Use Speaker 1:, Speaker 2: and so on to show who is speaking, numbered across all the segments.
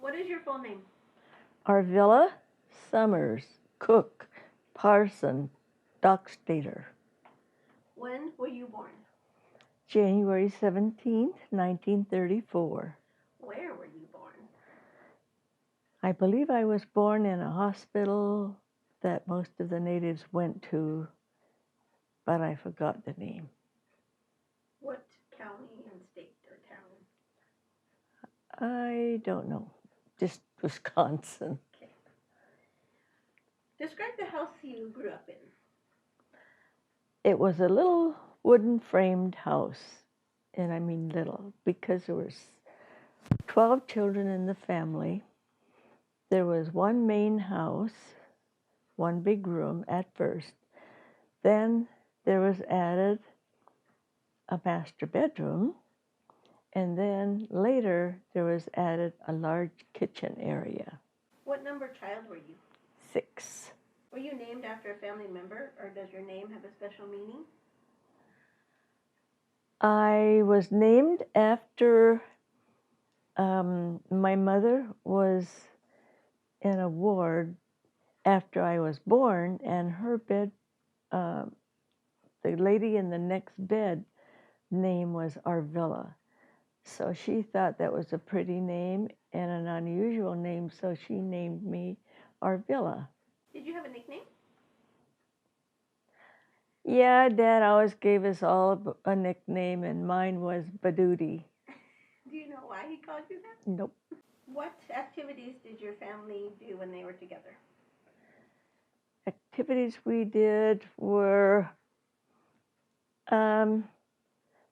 Speaker 1: What is your full name?
Speaker 2: Arvilla, Summers, Cook, Parson, Dockstader.
Speaker 1: When were you born?
Speaker 2: January 17th, 1934.
Speaker 1: Where were you born?
Speaker 2: I believe I was born in a hospital that most of the natives went to, but I forgot the name.
Speaker 1: What county and state or town?
Speaker 2: I don't know. Just Wisconsin.
Speaker 1: Okay. Describe the house you grew up in.
Speaker 2: It was a little wooden framed house, and I mean little, because there was 12 children in the family. There was one main house, one big room at first. Then there was added a master bedroom, and then later there was added a large kitchen area.
Speaker 1: What number child were you?
Speaker 2: 6.
Speaker 1: Were you named after a family member, or does your name have a special meaning?
Speaker 2: I was named after my mother was in a ward after I was born, and her bed, the lady in the next bed, name was Arvilla. So she thought that was a pretty name and an unusual name, so she named me Arvilla.
Speaker 1: Did you have a nickname?
Speaker 2: Yeah, Dad always gave us all a nickname, and mine was Badootie.
Speaker 1: Do you know why he called you that?
Speaker 2: Nope.
Speaker 1: What activities did your family do when they were together?
Speaker 2: Activities we did were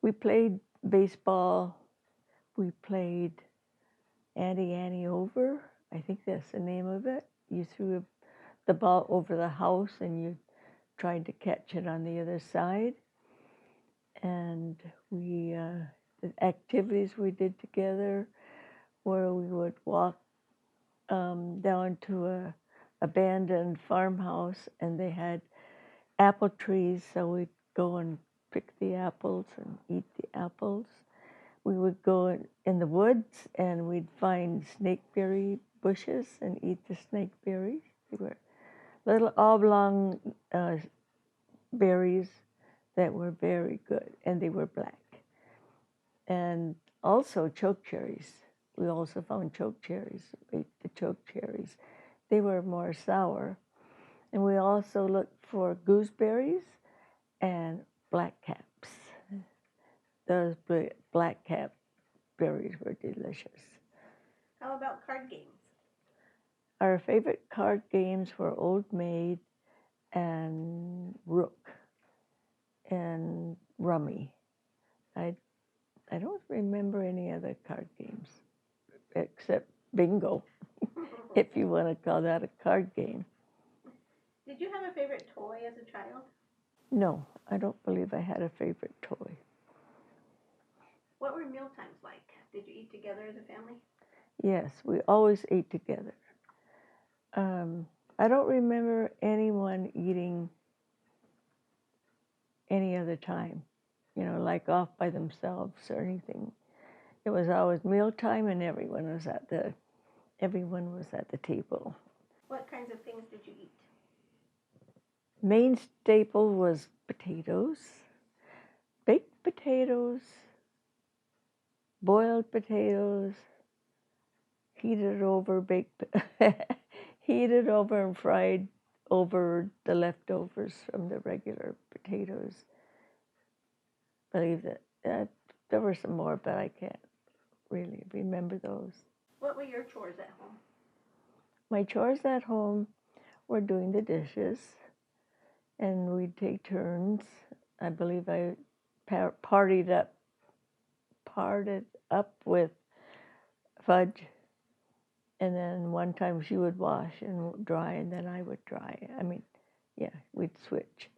Speaker 2: we played baseball, we played Annie over. I think that's the name of it. You threw the ball over the house and you tried to catch it on the other side. And the activities we did together where we would walk down to a abandoned farmhouse, and they had apple trees, so we'd go and pick the apples and eat the apples. We would go in the woods and we'd find snakeberry bushes and eat the snakeberries. They were little oblong berries that were very good, and they were black. And also choke cherries. We also found choke cherries, ate the choke cherries. They were more sour. And we also looked for gooseberries and black caps. Those black cap berries were delicious.
Speaker 1: How about card games?
Speaker 2: Our favorite card games were Old Maid and Rook and Rummy. I don't remember any other card games except bingo, if you want to call that a card game.
Speaker 1: Did you have a favorite toy as a child?
Speaker 2: No, I don't believe I had a favorite toy.
Speaker 1: What were meal times like? Did you eat together as a family?
Speaker 2: Yes, we always ate together. I don't remember anyone eating any other time, like off by themselves or anything. It was always mealtime, and everyone was at the table.
Speaker 1: What kinds of things did you eat?
Speaker 2: Main staple was potatoes, baked potatoes, boiled potatoes, heated over, heated over and fried over the leftovers from the regular potatoes. I believe that there were some more, but I can't really remember those.
Speaker 1: What were your chores at home?
Speaker 2: My chores at home were doing the dishes, and we'd take turns. I believe I parted up with Fudge, and then one time she would wash and dry, and then I would dry. Yeah, we'd switch.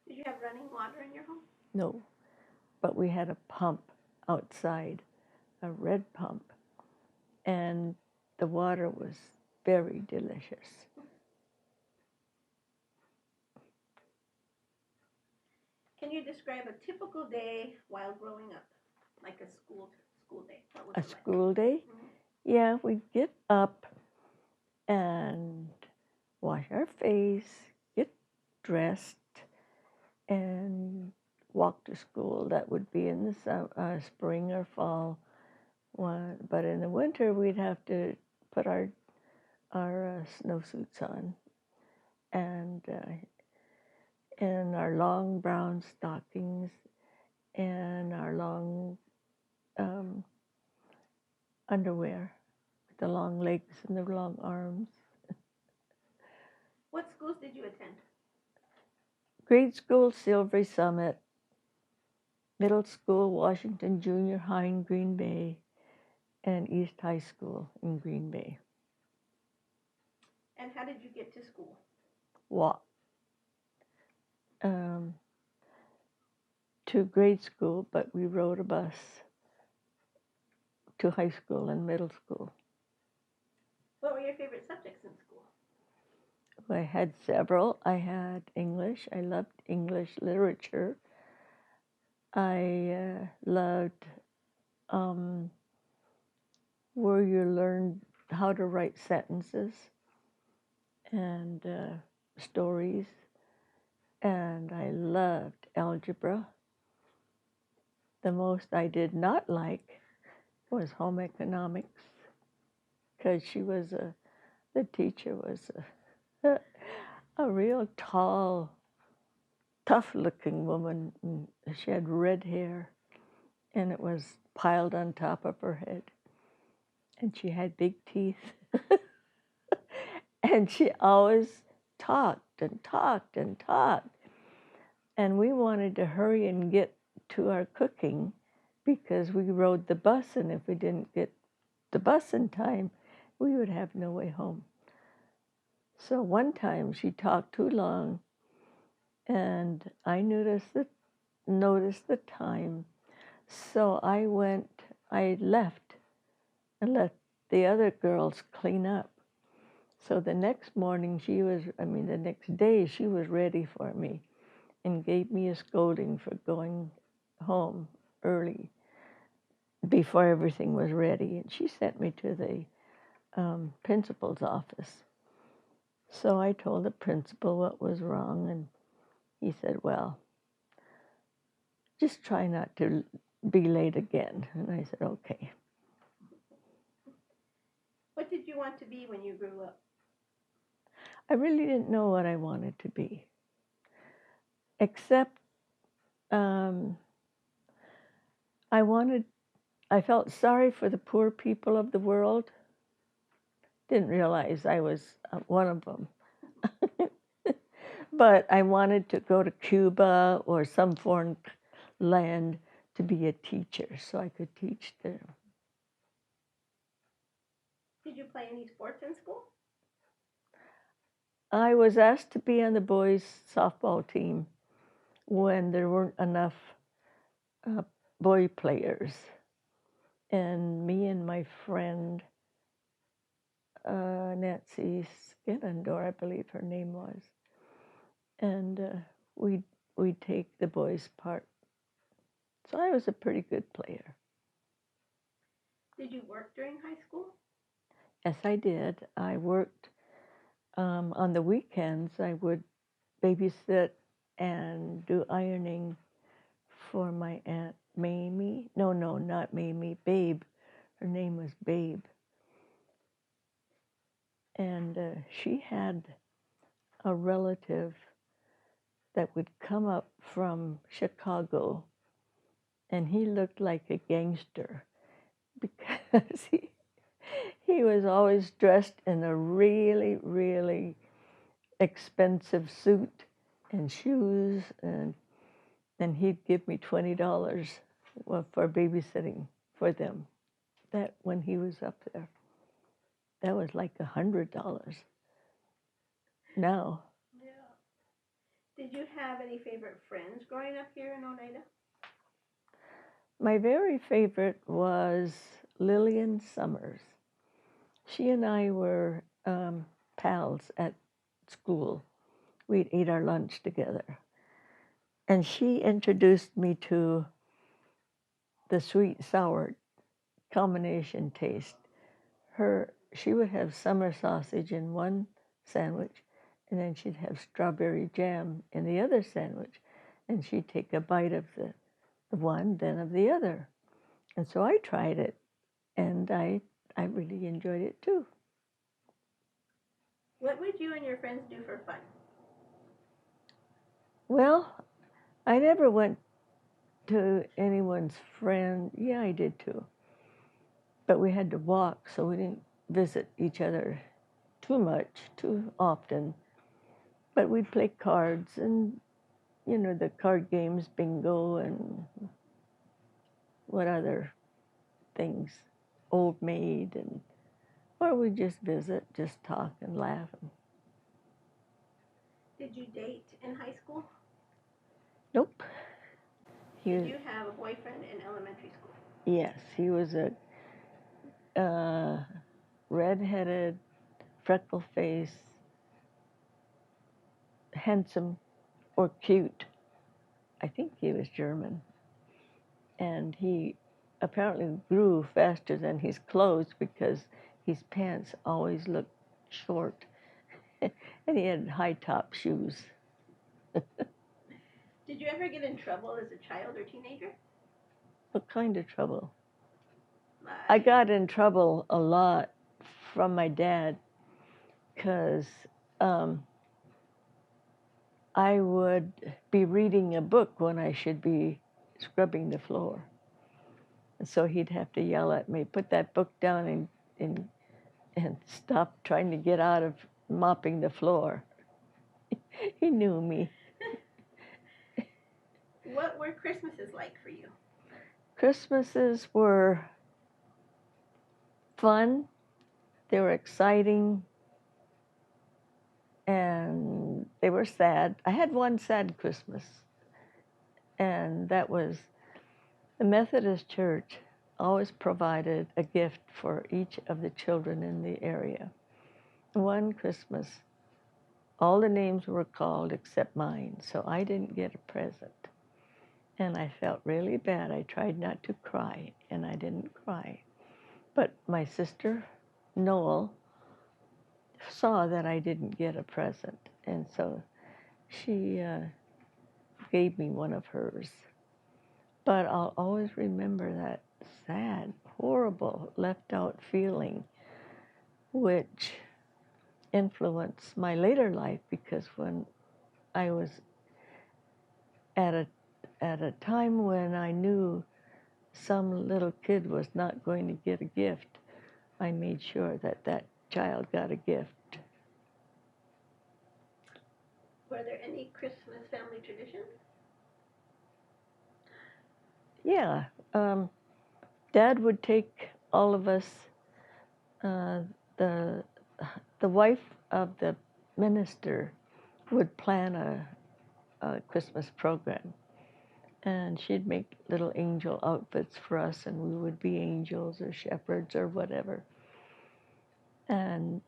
Speaker 1: Did you have running water in your home?
Speaker 2: No, but we had a pump outside, a red pump, and the water was very delicious.
Speaker 1: Can you describe a typical day while growing up, like a school day? What was
Speaker 2: A
Speaker 1: it like?
Speaker 2: school day?
Speaker 1: Mm-hmm.
Speaker 2: Yeah, we'd get up and wash our face, get dressed, and walk to school. That would be in the spring or fall. But in the winter, we'd have to put our snowsuits on and our long brown stockings and our long um, underwear with the long legs and the long arms.
Speaker 1: What schools did you attend?
Speaker 2: Grade school, Silvery Summit. Middle school, Washington Junior High in Green Bay. And East High School in Green Bay.
Speaker 1: And how did you get to school?
Speaker 2: Walk to grade school, but we rode a bus to high school and middle school.
Speaker 1: What were your favorite subjects in school?
Speaker 2: I had several. I had English. I loved English literature. I loved where you learned how to write sentences and stories. And I loved algebra. The most I did not like was home economics because the teacher was a real tall, tough-looking woman. And she had red hair, and it was piled on top of her head. And she had big teeth. And she always talked and talked and talked. And we wanted to hurry and get to our cooking because we rode the bus, and if we didn't get the bus in time, we would have no way home. So one time she talked too long, and I noticed the time. So I left and let the other girls clean up. So the next the next day she was ready for me and gave me a scolding for going home early before everything was ready. And she sent me to the principal's office. So I told the principal what was wrong, and he said, well, just try not to be late again. And I said, okay.
Speaker 1: What did you want to be when you grew up?
Speaker 2: I really didn't know what I wanted to be, except I felt sorry for the poor people of the world. Didn't realize I was one of them. But I wanted to go to Cuba or some foreign land to be a teacher so I could teach them.
Speaker 1: Did you play any sports in school?
Speaker 2: I was asked to be on the boys' softball team when there weren't enough boy players. And me and my friend, Nancy Skillendor, I believe her name was, and we'd take the boys' part. So I was a pretty good player.
Speaker 1: Did you work during high school?
Speaker 2: Yes, I did. I worked on the weekends. I would babysit and do ironing for my Aunt Mamie. No, not Mamie, Babe. Her name was Babe. And she had a relative that would come up from Chicago, and he looked like a gangster because he was always dressed in a really, really expensive suit and shoes, and then he'd give me $20 for babysitting for them. That when he was up there, that was like $100 now.
Speaker 1: Yeah. Did you have any favorite friends growing up here in Oneida?
Speaker 2: My very favorite was Lillian Summers. She and I were pals at school. We'd eat our lunch together. And she introduced me to the sweet-sour combination taste she would have summer sausage in one sandwich, and then she'd have strawberry jam in the other sandwich, and she'd take a bite of the one, then of the other. And so I tried it, and I really enjoyed it too.
Speaker 1: What would you and your friends do for fun?
Speaker 2: Well, I never went to anyone's friend. Yeah, I did too. But we had to walk, so we didn't visit each other too much, too often. But we'd play cards and, the card games, bingo, and what other things, Old Maid, or we'd just visit, just talk and laugh.
Speaker 1: Did you date in high school?
Speaker 2: Nope.
Speaker 1: Did you have a boyfriend in elementary school?
Speaker 2: Yes, he was a red-headed, freckle-faced, handsome or cute. I think he was German. And he apparently grew faster than his clothes because his pants always looked short. And he had high-top shoes.
Speaker 1: Did you ever get in trouble as a child or teenager?
Speaker 2: What kind of trouble? I got in trouble a lot from my dad because I would be reading a book when I should be scrubbing the floor. And so he'd have to yell at me, put that book down and stop trying to get out of mopping the floor. He knew me.
Speaker 1: What were Christmases like for you?
Speaker 2: Christmases were fun, they were exciting, and they were sad. I had one sad Christmas, and that was the Methodist Church always provided a gift for each of the children in the area. One Christmas, all the names were called except mine, so I didn't get a present. And I felt really bad. I tried not to cry, and I didn't cry. But my sister, Noel, saw that I didn't get a present, and so she gave me one of hers. But I'll always remember that sad, horrible, left out feeling, which influenced my later life, because when I was at a time when I knew some little kid was not going to get a gift, I made sure that that child got a gift.
Speaker 1: Were there any Christmas family traditions?
Speaker 2: Yeah. Dad would take all of us, the wife of the minister would plan a Christmas program, and she'd make little angel outfits for us, and we would be angels or shepherds or whatever. And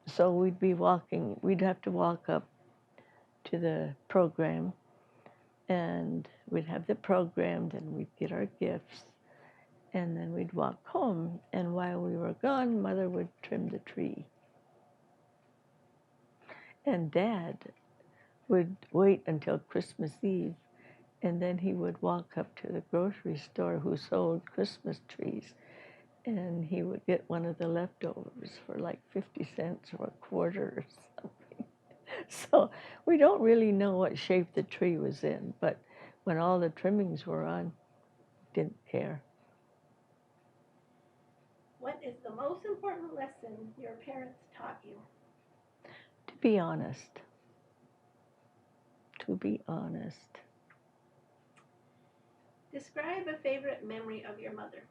Speaker 2: so we'd have to walk up to the program, and we'd have the program, then we'd get our gifts, and then we'd walk home. And while we were gone, Mother would trim the tree. And Dad would wait until Christmas Eve, and then he would walk up to the grocery store who sold Christmas trees, and he would get one of the leftovers for like 50 cents or a quarter or something. So we don't really know what shape the tree was in, but when all the trimmings were on, didn't care.
Speaker 1: What is the most important lesson your parents taught you?
Speaker 2: To be honest. To be honest.
Speaker 1: Describe a favorite memory of your mother.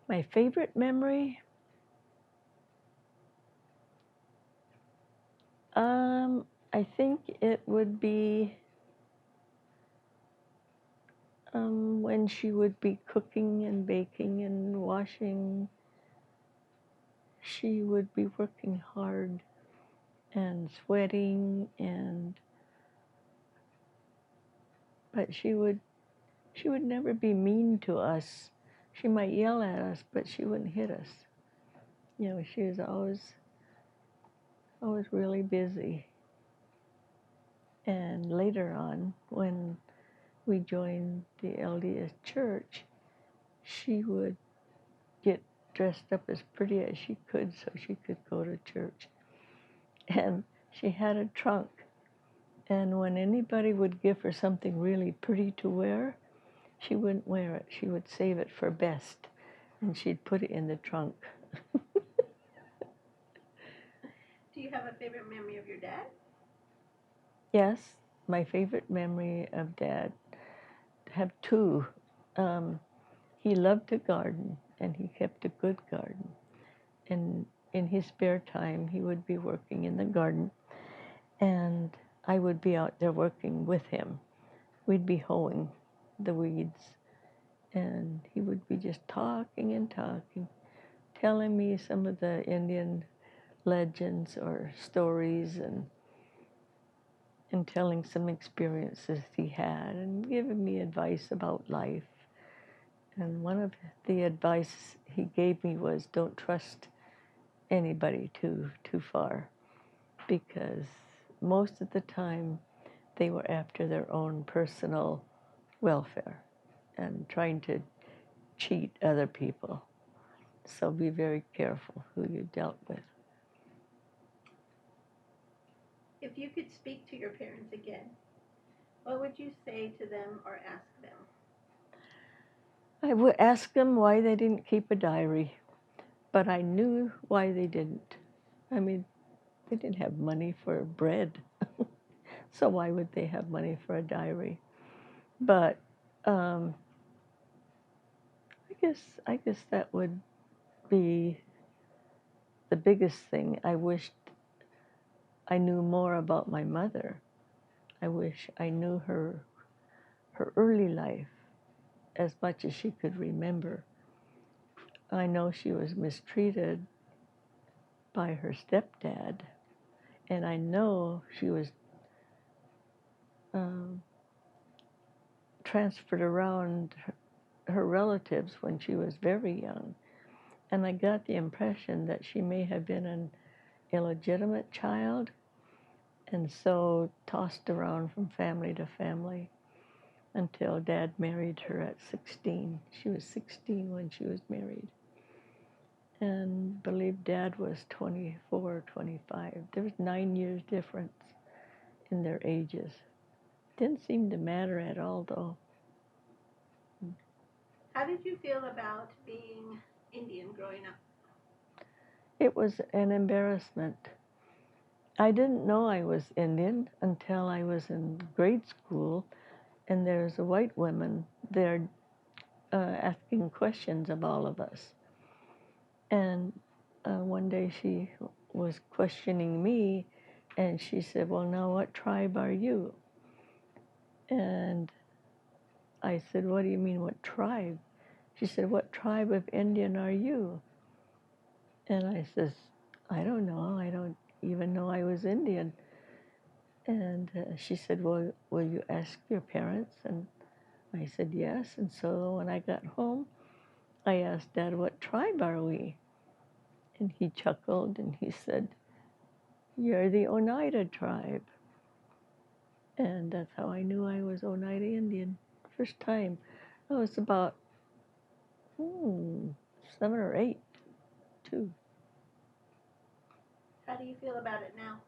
Speaker 2: My favorite memory? I think it would be when she would be cooking and baking and washing. She would be working hard and sweating, but she would she would never be mean to us. She might yell at us, but she wouldn't hit us. You know, she was always really busy. And later on, when we joined the LDS church, she would get dressed up as pretty as she could so she could go to church. And she had a trunk. And when anybody would give her something really pretty to wear, she wouldn't wear it. She would save it for best. And she'd put it in the trunk.
Speaker 1: Do you have a favorite memory of your dad?
Speaker 2: Yes, my favorite memory of Dad. I have two. He loved to garden, and he kept a good garden. And in his spare time, he would be working in the garden, and I would be out there working with him. We'd be hoeing the weeds, and he would be just talking and talking, telling me some of the Indian legends or stories, and telling some experiences he had, and giving me advice about life. And one of the advice he gave me was, don't trust anybody too far, because most of the time they were after their own personal welfare and trying to cheat other people. So be very careful who you dealt with.
Speaker 1: If you could speak to your parents again, what would you say to them or ask them?
Speaker 2: I would ask them why they didn't keep a diary, but I knew why they didn't. I mean, they didn't have money for bread, so why would they have money for a diary? But I guess that would be the biggest thing. I wished I knew more about my mother. I wish I knew her early life as much as she could remember. I know she was mistreated by her stepdad, and I know she was um, transferred around her relatives when she was very young. And I got the impression that she may have been an illegitimate child, and so tossed around from family to family until Dad married her at 16. She was 16 when she was married. And I believe Dad was 24 or 25. There was 9 years difference in their ages. Didn't seem to matter at all, though.
Speaker 1: How did you feel about being Indian growing up?
Speaker 2: It was an embarrassment. I didn't know I was Indian until I was in grade school, and there's a white woman there asking questions of all of us. And one day she was questioning me, and she said, well, now what tribe are you? And I said, what do you mean, what tribe? She said, what tribe of Indian are you? And I says, I don't know. I don't even know I was Indian. And she said, well, will you ask your parents? And I said, yes. And so when I got home, I asked Dad, what tribe are we? And he chuckled and he said, you're the Oneida tribe. And that's how I knew I was Oneida Indian. First time. I was about 7 or 8, too.
Speaker 1: How do you feel about it now?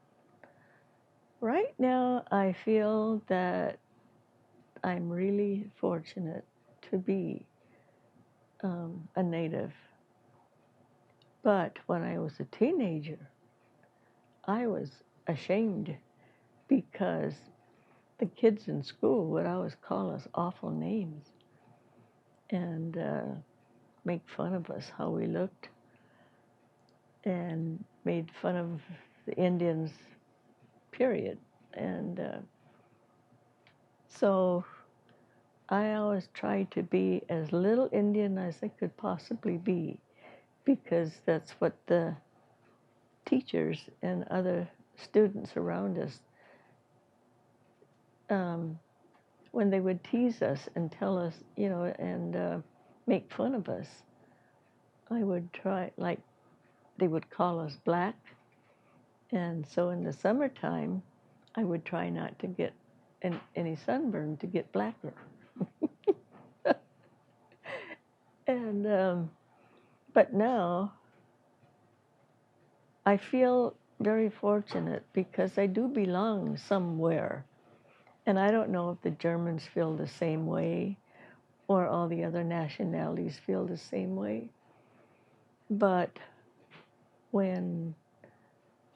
Speaker 2: Right now, I feel that I'm really fortunate to be a native. But when I was a teenager, I was ashamed because the kids in school would always call us awful names and make fun of us, how we looked, and made fun of the Indians, period. And so I always tried to be as little Indian as I could possibly be, because that's what the teachers and other students around us when they would tease us and tell us, and make fun of us, I would try, like, they would call us black. And so in the summertime, I would try not to get any sunburn to get blacker. And but now I feel very fortunate because I do belong somewhere. And I don't know if the Germans feel the same way or all the other nationalities feel the same way. But when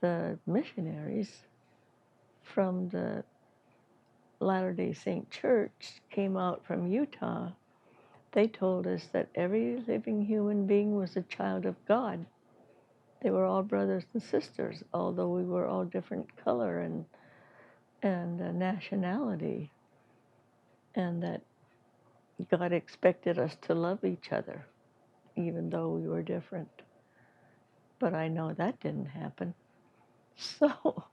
Speaker 2: the missionaries from the Latter-day Saint Church came out from Utah, they told us that every living human being was a child of God. They were all brothers and sisters, although we were all different color and nationality, and that God expected us to love each other, even though we were different. But I know that didn't happen. So,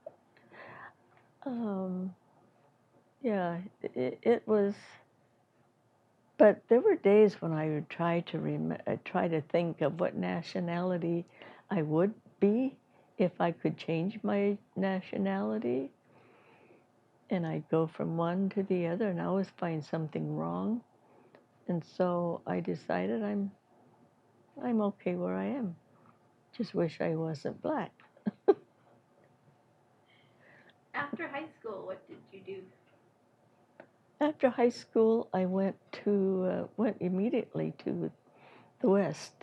Speaker 2: um, yeah, it was. But there were days when I would try to think of what nationality I would be if I could change my nationality, and I'd go from one to the other, and I always find something wrong. And so I decided I'm okay where I am. Just wish I wasn't black.
Speaker 1: After high school, what did you do?
Speaker 2: After high school, I went immediately to the West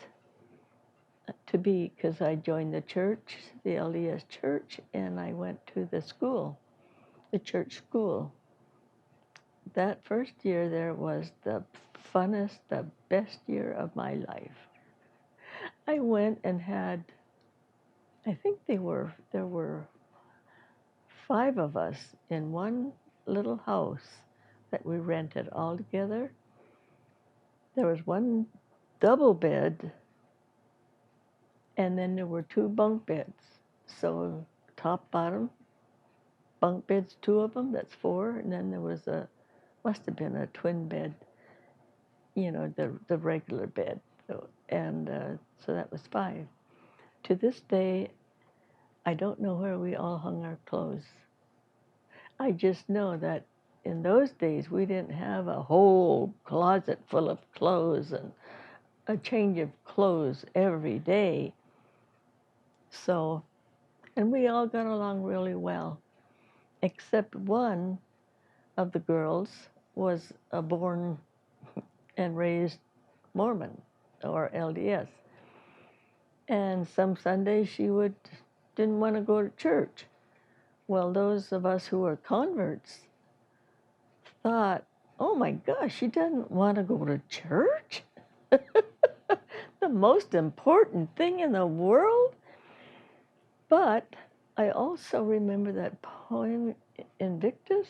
Speaker 2: because I joined the church, the LDS church, and I went to the school, the church school. That first year there was the funnest, the best year of my life. I went and had, I think there were 5 of us in one little house that we rented all together. There was one double bed, and then there were 2 bunk beds. So top, bottom, bunk beds, 2 of them, that's 4. And then there was must have been a twin bed, the regular bed. So that was 5. To this day, I don't know where we all hung our clothes. I just know that in those days, we didn't have a whole closet full of clothes and a change of clothes every day. So, and we all got along really well, except one of the girls was a born and raised Mormon or LDS. And some Sundays didn't want to go to church. Well, those of us who were converts thought, oh my gosh, she doesn't want to go to church? The most important thing in the world? But I also remember that poem, Invictus.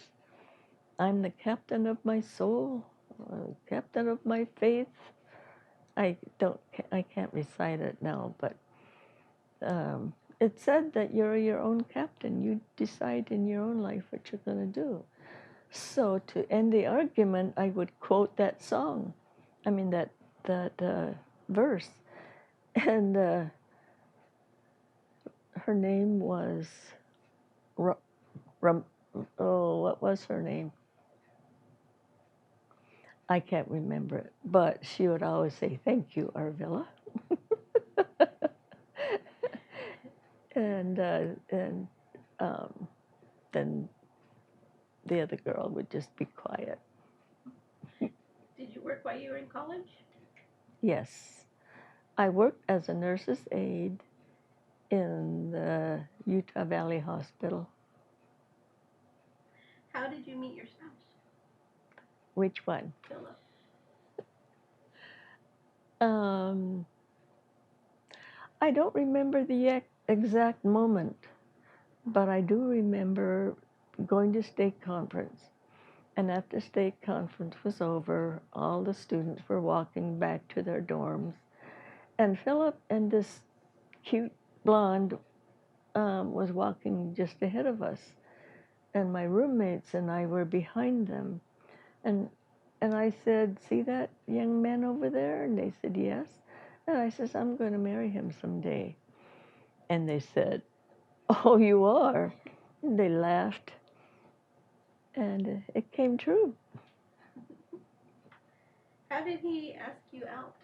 Speaker 2: I'm the captain of my soul, captain of my faith. I can't recite it now, but it said that you're your own captain. You decide in your own life what you're going to do. So to end the argument, I would quote that song. I mean that verse, and her name was, what was her name? I can't remember it, but she would always say, "Thank you, Arvilla." and then the other girl would just be quiet.
Speaker 1: Did you work while you were in college?
Speaker 2: Yes, I worked as a nurse's aide in the Utah Valley Hospital.
Speaker 1: How did you meet your spouse?
Speaker 2: Which one?
Speaker 1: Philip.
Speaker 2: I don't remember the exact moment, but I do remember going to stake conference. And after stake conference was over, all the students were walking back to their dorms. And Philip and this cute blonde was walking just ahead of us. And my roommates and I were behind them. And and I said, "See that young man over there?" And they said, "Yes." And I says, "I'm going to marry him someday." And they said, "Oh, you are?" And they laughed, and it came true.
Speaker 1: How did he ask you out?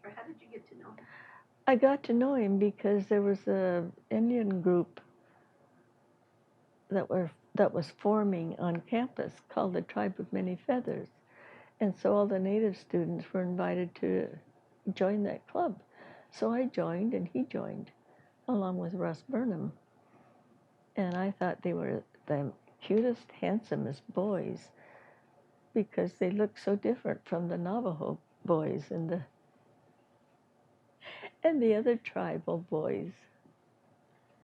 Speaker 1: Or how did you get to know him?
Speaker 2: I got to know him because there was a Indian group that was forming on campus called the Tribe of Many Feathers. And so all the native students were invited to join that club. So I joined and he joined, along with Russ Burnham. And I thought they were the cutest, handsomest boys because they looked so different from the Navajo boys and the other tribal boys.